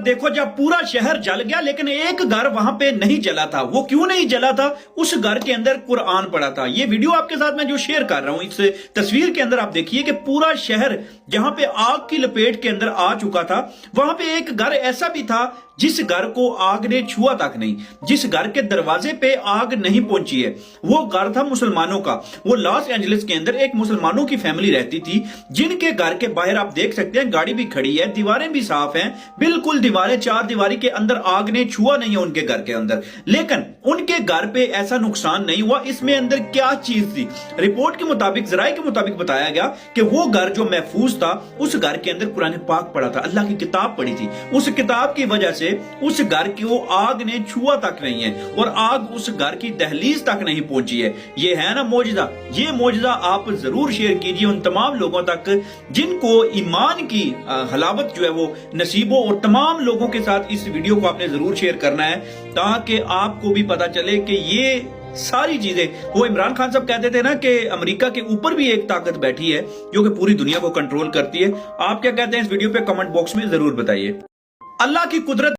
देखो जब पूरा शहर जल गया लेकिन एक घर वहां पे नहीं जला था। वो क्यों नहीं जला था? उस घर के अंदर कुरान पड़ा था। ये वीडियो आपके साथ मैं जो शेयर कर रहा हूं, इस तस्वीर के अंदर आप देखिए कि पूरा शहर जहां पे आग की लपेट के अंदर आ चुका था, वहां पे एक घर ऐसा भी था जिस घर को आग ने छुआ तक नहीं, जिस घर के दरवाजे पे आग नहीं पहुंची है। वो घर था मुसलमानों का। वो लॉस एंजलिस के अंदर एक मुसलमानों की फैमिली रहती थी, जिनके घर के बाहर आप देख सकते हैं गाड़ी भी खड़ी है, दीवारें भी साफ हैं, बिल्कुल दीवारें, चार दीवारी के अंदर आग ने छुआ नहीं है उनके घर के अंदर। लेकिन उनके घर पे ऐसा नुकसान नहीं हुआ। इसमें अंदर क्या चीज थी? रिपोर्ट के मुताबिक, जराये के मुताबिक बताया गया कि वो घर जो महफूज था, उस घर के अंदर कुरान पाक पड़ा था, अल्लाह की किताब पड़ी थी। उस किताब की वजह से उस घर की वो आग ने छुआ तक नहीं है और आग उस घर की दहलीज तक नहीं पहुंची है। ये है ना मौजज़ा। ये मौजज़ा आप जरूर शेयर कीजिए उन तमाम लोगों तक जिनको ईमान की हलावत जो है वो नसीब हो, और तमाम लोगों के साथ इस वीडियो को आपने जरूर शेयर करना है ताकि आपको भी पता चले कि ये सारी चीजें, वो इमरान खान साहब कहते थे ना कि अमेरिका के ऊपर भी एक ताकत बैठी है जो कि पूरी दुनिया को कंट्रोल करती है। आप क्या कहते हैं इस वीडियो पे कमेंट बॉक्स में जरूर बताइए। अल्लाह की कुदरत